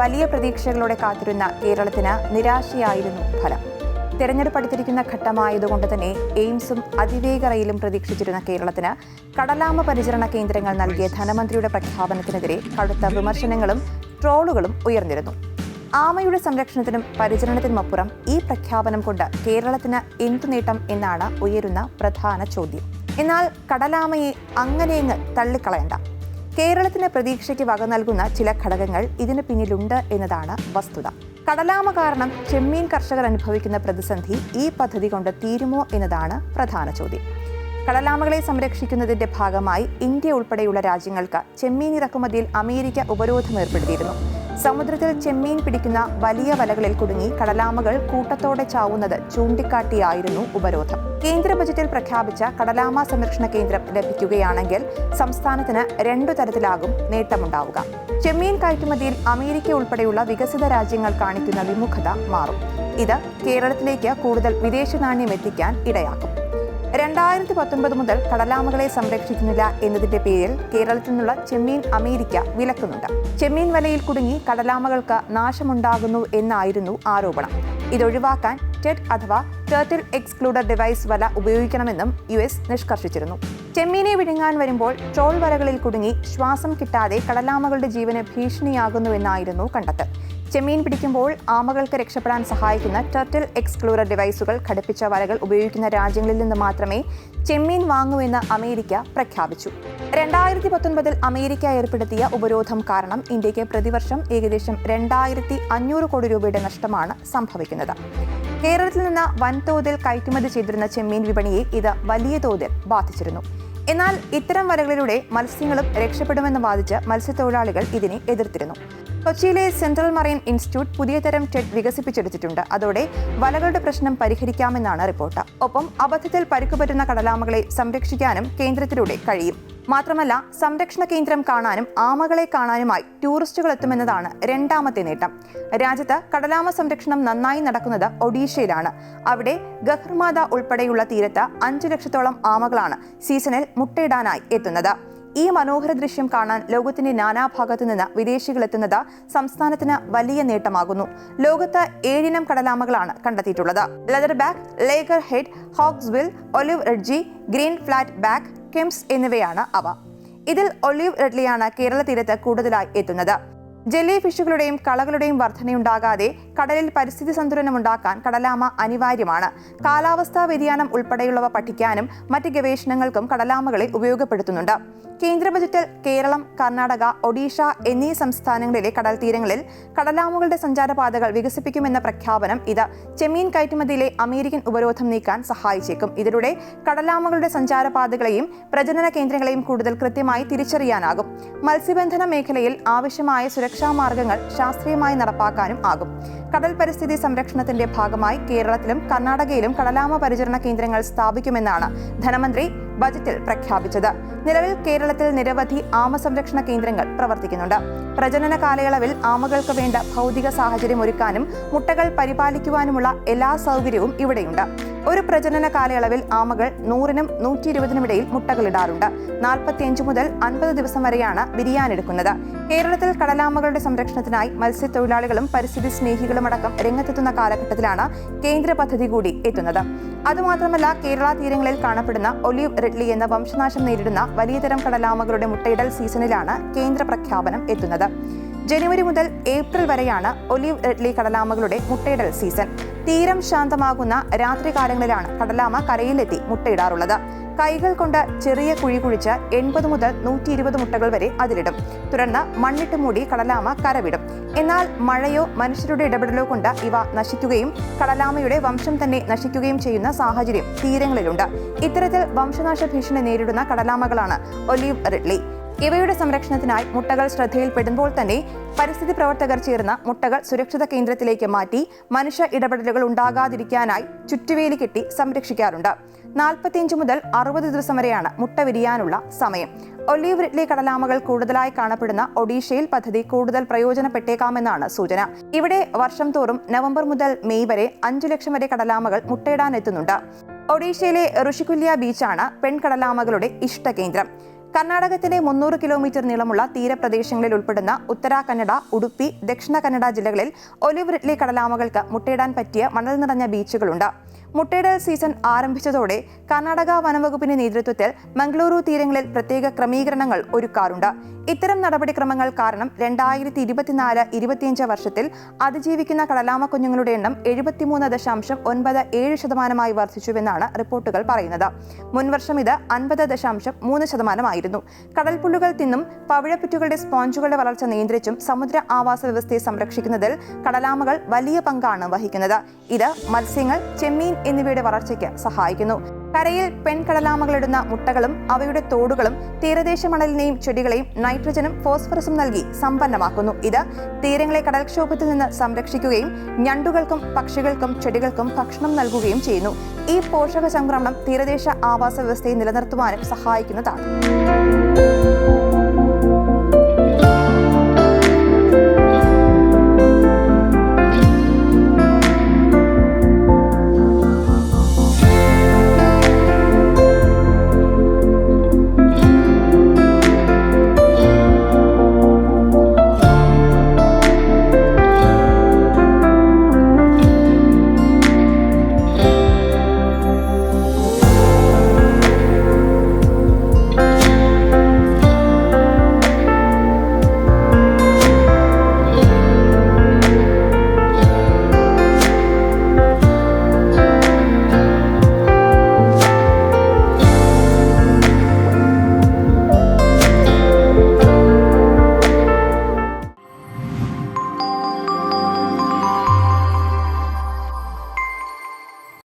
വലിയ പ്രതീക്ഷകളോടെ കാത്തിരുന്ന കേരളത്തിന് നിരാശയായിരുന്നു ഫലം. തെരഞ്ഞെടുപ്പ് അടുത്തിരിക്കുന്ന ഘട്ടമായതുകൊണ്ട് തന്നെ എയിംസും അതിവേഗ റെയിലും പ്രതീക്ഷിച്ചിരുന്ന കേരളത്തിന് കടലാമ പരിചരണ കേന്ദ്രങ്ങൾ നൽകിയ ധനമന്ത്രിയുടെ പ്രഖ്യാപനത്തിനെതിരെ കടുത്ത വിമർശനങ്ങളും ട്രോളുകളും ഉയർന്നിരുന്നു. ആമയുടെ സംരക്ഷണത്തിനും പരിചരണത്തിനുമപ്പുറം ഈ പ്രഖ്യാപനം കൊണ്ട് കേരളത്തിന് എന്തു നേട്ടം എന്നാണ് ഉയരുന്ന പ്രധാന ചോദ്യം. എന്നാൽ കടലാമയെ അങ്ങനെയങ്ങ് തള്ളിക്കളയണ്ട. കേരളത്തിന് പ്രതീക്ഷയ്ക്ക് വക നൽകുന്ന ചില ഘടകങ്ങൾ ഇതിന് പിന്നിലുണ്ട് എന്നതാണ് വസ്തുത. കടലാമ കാരണം ചെമ്മീൻ കർഷകർ അനുഭവിക്കുന്ന പ്രതിസന്ധി ഈ പദ്ധതി കൊണ്ട് തീരുമോ എന്നതാണ് പ്രധാന ചോദ്യം. കടലാമകളെ സംരക്ഷിക്കുന്നതിന്റെ ഭാഗമായി ഇന്ത്യ ഉൾപ്പെടെയുള്ള രാജ്യങ്ങൾക്ക് ചെമ്മീൻ ഇറക്കുമതിയിൽ അമേരിക്ക ഉപരോധം ഏർപ്പെടുത്തിയിരുന്നു. സമുദ്രത്തിൽ ചെമ്മീൻ പിടിക്കുന്ന വലിയ വലകളിൽ കുടുങ്ങി കടലാമകൾ കൂട്ടത്തോടെ ചാവുന്നത് ചൂണ്ടിക്കാട്ടിയായിരുന്നു ഉപരോധം. കേന്ദ്ര ബജറ്റിൽ പ്രഖ്യാപിച്ച കടലാമ സംരക്ഷണ കേന്ദ്രം ലഭിക്കുകയാണെങ്കിൽ സംസ്ഥാനത്തിന് 2 തരത്തിലാകും നേട്ടമുണ്ടാവുക. ചെമ്മീൻ കയറ്റുമതിയിൽ അമേരിക്ക ഉൾപ്പെടെയുള്ള വികസിത രാജ്യങ്ങൾ കാണിക്കുന്ന വിമുഖത മാറും. ഇത് കേരളത്തിലേക്ക് കൂടുതൽ വിദേശ നാണ്യം എത്തിക്കാൻ ഇടയാക്കും. 2019 മുതൽ കടലാമകളെ സംരക്ഷിക്കുന്നില്ല എന്നതിന്റെ പേരിൽ കേരളത്തിൽ നിന്നുള്ള ചെമ്മീൻ അമേരിക്ക വിലക്കുന്നുണ്ട്. ചെമ്മീൻ വലയിൽ കുടുങ്ങി കടലാമകൾക്ക് നാശമുണ്ടാകുന്നു എന്നായിരുന്നു ആരോപണം. ഇതൊഴിവാക്കാൻ ടെഡ് അഥവാ ടർട്ടിൽ എക്സ്ക്ലൂഡർ ഡിവൈസ് വല ഉപയോഗിക്കണമെന്നും US നിഷ്കർഷിച്ചിരുന്നു. ചെമ്മീനെ വിഴുങ്ങാൻ വരുമ്പോൾ ട്രോൾ വലകളിൽ കുടുങ്ങി ശ്വാസം കിട്ടാതെ കടലാമകളുടെ ജീവന് ഭീഷണിയാകുന്നുവെന്നായിരുന്നു കണ്ടെത്തൽ. ചെമ്മീൻ പിടിക്കുമ്പോൾ ആമകൾക്ക് രക്ഷപ്പെടാൻ സഹായിക്കുന്ന ടർട്ടിൽ എക്സ്ക്ലൂഡർ ഡിവൈസുകൾ ഘടിപ്പിച്ച വലകൾ ഉപയോഗിക്കുന്ന രാജ്യങ്ങളിൽ നിന്ന് മാത്രമേ ചെമ്മീൻ വാങ്ങൂവെന്ന് അമേരിക്ക പ്രഖ്യാപിച്ചു. 2019 അമേരിക്ക ഏർപ്പെടുത്തിയ ഉപരോധം കാരണം ഇന്ത്യക്ക് പ്രതിവർഷം ഏകദേശം 2500 കോടി രൂപയുടെ നഷ്ടമാണ് സംഭവിക്കുന്നത്. കേരളത്തിൽ നിന്ന് വൻതോതിൽ കയറ്റുമതി ചെയ്തിരുന്ന ചെമ്മീൻ വിപണിയെ ഇത് വലിയ തോതിൽ ബാധിച്ചിരുന്നു. എന്നാൽ ഇത്തരം വലകളിലൂടെ മത്സ്യങ്ങളും രക്ഷപ്പെടുമെന്ന് വാദിച്ച് മത്സ്യത്തൊഴിലാളികൾ ഇതിനെ എതിർത്തിരുന്നു. കൊച്ചിയിലെ സെൻട്രൽ മറൈൻ ഇൻസ്റ്റിറ്റ്യൂട്ട് പുതിയ തരം ടെഡ് വികസിപ്പിച്ചെടുത്തിട്ടുണ്ട്. അതോടെ വലകളുടെ പ്രശ്നം പരിഹരിക്കാമെന്നാണ് റിപ്പോർട്ട്. ഒപ്പം അബദ്ധത്തിൽ പരിക്കുപറ്റുന്ന കടലാമകളെ സംരക്ഷിക്കാനും കേന്ദ്രത്തിലൂടെ കഴിയും. മാത്രമല്ല, സംരക്ഷണ കേന്ദ്രം കാണാനും ആമകളെ കാണാനുമായി ടൂറിസ്റ്റുകൾ എത്തുമെന്നതാണ് രണ്ടാമത്തെ നേട്ടം. രാജ്യത്ത് കടലാമ സംരക്ഷണം നന്നായി നടക്കുന്നത് ഒഡീഷയിലാണ്. അവിടെ ഗഹർമാത ഉൾപ്പെടെയുള്ള തീരത്ത് 5 ലക്ഷത്തോളം ആമകളാണ് സീസണിൽ മുട്ടയിടാനായി എത്തുന്നത്. ഈ മനോഹര ദൃശ്യം കാണാൻ ലോകത്തിന്റെ നാനാഭാഗത്തു നിന്ന് വിദേശികൾ എത്തുന്നത് സംസ്ഥാനത്തിന് വലിയ നേട്ടമാകുന്നു. ലോകത്ത് 7 ഇനം കടലാമകളാണ് കണ്ടെത്തിയിട്ടുള്ളത്. Leather back, loggerhead, hawksbill, olive ridley, green flat back, Kemp's എന്നിവയാണ് അവ. ഇതിൽ ഒലിവ് റിഡ്ലിയാണ് കേരള തീരത്ത് കൂടുതലായി എത്തുന്നത്. ജെല്ലി ഫിഷുകളുടെയും കളകളുടെയും വർധനയുണ്ടാകാതെ കടലിൽ പരിസ്ഥിതി സന്തുലനമുണ്ടാക്കാൻ കടലാമ അനിവാര്യമാണ്. കാലാവസ്ഥാ വ്യതിയാനം ഉൾപ്പെടെയുള്ളവ പഠിക്കാനും മറ്റ് ഗവേഷണങ്ങൾക്കും കടലാമകളെ ഉപയോഗപ്പെടുത്തുന്നുണ്ട്. കേന്ദ്ര ബജറ്റിൽ കേരളം, കർണാടക, ഒഡീഷ എന്നീ സംസ്ഥാനങ്ങളിലെ കടൽ തീരങ്ങളിൽ കടലാമകളുടെ സഞ്ചാരപാതകൾ വികസിപ്പിക്കുമെന്ന പ്രഖ്യാപനം ഇത് ചെമ്മീൻ കയറ്റുമതിയിലെ അമേരിക്കൻ ഉപരോധം നീക്കാൻ സഹായിച്ചേക്കും. ഇതിലൂടെ കടലാമകളുടെ സഞ്ചാരപാതകളെയും പ്രജനന കേന്ദ്രങ്ങളെയും കൂടുതൽ കൃത്യമായി തിരിച്ചറിയാനാകും. മത്സ്യബന്ധന മേഖലയിൽ ആവശ്യമായ സുരക്ഷാ മാർഗങ്ങൾ ശാസ്ത്രീയമായി നടപ്പാക്കാനും ആകും. കടൽ പരിസ്ഥിതി സംരക്ഷണത്തിന്റെ ഭാഗമായി കേരളത്തിലും കർണാടകയിലും കടലാമ പരിചരണ കേന്ദ്രങ്ങൾ സ്ഥാപിക്കുമെന്നാണ് ധനമന്ത്രി ബജറ്റിൽ പ്രഖ്യാപിച്ചത്. നിലവിൽ കേരളത്തിൽ നിരവധി ആമ സംരക്ഷണ കേന്ദ്രങ്ങൾ പ്രവർത്തിക്കുന്നുണ്ട്. പ്രജനന കാലയളവിൽ ആമകൾക്ക് വേണ്ട ഭൗതിക സാഹചര്യം ഒരുക്കാനും മുട്ടകൾ പരിപാലിക്കുവാനുമുള്ള എല്ലാ സൗകര്യവും ഇവിടെയുണ്ട്. ഒരു പ്രജനന കാലയളവിൽ ആമകൾ 100നും 120നും ഇടയിൽ മുട്ടകളിടാറുണ്ട്. 45 മുതൽ 50 ദിവസം വരെയാണ് വിരിയാനെടുക്കുന്നത്. കേരളത്തിൽ കടലാമകളുടെ സംരക്ഷണത്തിനായി മത്സ്യത്തൊഴിലാളികളും പരിസ്ഥിതി സ്നേഹികളും അടക്കം രംഗത്തെത്തുന്ന കാലഘട്ടത്തിലാണ് കേന്ദ്ര പദ്ധതി കൂടി എത്തുന്നത്. അതുമാത്രമല്ല, കേരള തീരങ്ങളിൽ കാണപ്പെടുന്ന ഒലിവ് റിഡ്ലി എന്ന വംശനാശം നേരിടുന്ന വലിയ തരം കടലാമകളുടെ മുട്ടയിടൽ സീസണിലാണ് കേന്ദ്ര പ്രഖ്യാപനം എത്തുന്നത്. ജനുവരി മുതൽ ഏപ്രിൽ വരെയാണ് ഒലിവ് റിഡ്ലി കടലാമകളുടെ മുട്ടയിടൽ സീസൺ. തീരം ശാന്തമാകുന്ന രാത്രികാലങ്ങളിലാണ് കടലാമ കരയിലെത്തി മുട്ടയിടാറുള്ളത്. കൈകൾ കൊണ്ട് ചെറിയ കുഴി കുഴിച്ച് 80 മുതൽ 120 മുട്ടകൾ വരെ അതിലിടും. തുടർന്ന് മണ്ണിട്ട് മൂടി കടലാമ കരവിടും. എന്നാൽ മഴയോ മനുഷ്യരുടെ ഇടപെടലോ കൊണ്ട് ഇവ നശിക്കുകയും കടലാമയുടെ വംശം തന്നെ നശിക്കുകയും ചെയ്യുന്ന സാഹചര്യം തീരങ്ങളിലുണ്ട്. ഇത്തരത്തിൽ വംശനാശ ഭീഷണി നേരിടുന്ന കടലാമകളാണ് ഒലിവ് റിഡ്ലി. ഇവയുടെ സംരക്ഷണത്തിനായി മുട്ടകൾ ശ്രദ്ധയിൽപ്പെടുമ്പോൾ തന്നെ പരിസ്ഥിതി പ്രവർത്തകർ ചേർന്ന് മുട്ടകൾ സുരക്ഷിത കേന്ദ്രത്തിലേക്ക് മാറ്റി മനുഷ്യ ഇടപെടലുകൾ ഉണ്ടാകാതിരിക്കാനായി ചുറ്റുവേലി കെട്ടി സംരക്ഷിക്കാറുണ്ട്. 45 മുതൽ 60 ദിവസം വരെയാണ് മുട്ട വിരിയാനുള്ള സമയം. ഒലിവ് റിഡ്ലി കടലാമകൾ കൂടുതലായി കാണപ്പെടുന്ന ഒഡീഷയിൽ പദ്ധതി കൂടുതൽ പ്രയോജനപ്പെട്ടേക്കാമെന്നാണ് സൂചന. ഇവിടെ വർഷം തോറും നവംബർ മുതൽ മെയ് വരെ 5 ലക്ഷം വരെ കടലാമകൾ മുട്ടയിടാനെത്തുന്നുണ്ട്. ഒഡീഷയിലെ ഋഷികുല്യ ബീച്ചാണ് പെൺകടലാമകളുടെ ഇഷ്ടകേന്ദ്രം. കർണാടകത്തിലെ 300 കിലോമീറ്റർ നീളമുള്ള തീരപ്രദേശങ്ങളിൽ ഉൾപ്പെടുന്ന ഉത്തര കന്നഡ, ഉടുപ്പി, ദക്ഷിണ കന്നഡ ജില്ലകളിൽ ഒലിവ് റിഡ്ലി കടലാമകൾക്ക് മുട്ടയിടാൻ പറ്റിയ മണൽ നിറഞ്ഞ ബീച്ചുകളുണ്ട്. മുട്ടയിടൽ സീസൺ ആരംഭിച്ചതോടെ കർണാടക വനംവകുപ്പിന്റെ നേതൃത്വത്തിൽ മംഗളൂരു തീരങ്ങളിൽ പ്രത്യേക ക്രമീകരണങ്ങൾ ഒരുക്കാറുണ്ട്. ഇത്തരം നടപടിക്രമങ്ങൾ കാരണം 2024-25 വർഷത്തിൽ അതിജീവിക്കുന്ന കടലാമ കുഞ്ഞുങ്ങളുടെ എണ്ണം 73.97% വർദ്ധിച്ചുവെന്നാണ് റിപ്പോർട്ടുകൾ പറയുന്നത്. മുൻവർഷം ഇത് 50.3%. കടൽപ്പുല്ലുകൾ തിന്നും പവിഴപ്പുറ്റുകളുടെ സ്പോഞ്ചുകളുടെ വളർച്ച നിയന്ത്രിച്ചും സമുദ്ര ആവാസ വ്യവസ്ഥയെ സംരക്ഷിക്കുന്നതിൽ കടലാമകൾ വലിയ പങ്കാണ് വഹിക്കുന്നത്. ഇത് മത്സ്യങ്ങൾ, ചെമ്മീൻ എന്നിവയുടെ വളർച്ചയ്ക്ക് സഹായിക്കുന്നു. കരയിൽ പെൺകടലാമകളിടുന്ന മുട്ടകളും അവയുടെ തോടുകളും തീരദേശ മണലിനെയും ചെടികളെയും നൈട്രജനും ഫോസ്ഫറസും നൽകി സമ്പന്നമാക്കുന്നു. ഇത് തീരങ്ങളെ കടൽക്ഷോഭത്തിൽ നിന്ന് സംരക്ഷിക്കുകയും ഞണ്ടുകൾക്കും പക്ഷികൾക്കും ചെടികൾക്കും ഭക്ഷണം നൽകുകയും ചെയ്യുന്നു. ഈ പോഷക സംക്രമണം തീരദേശ ആവാസ വ്യവസ്ഥയെ നിലനിർത്തുവാനും സഹായിക്കുന്നതാണ്.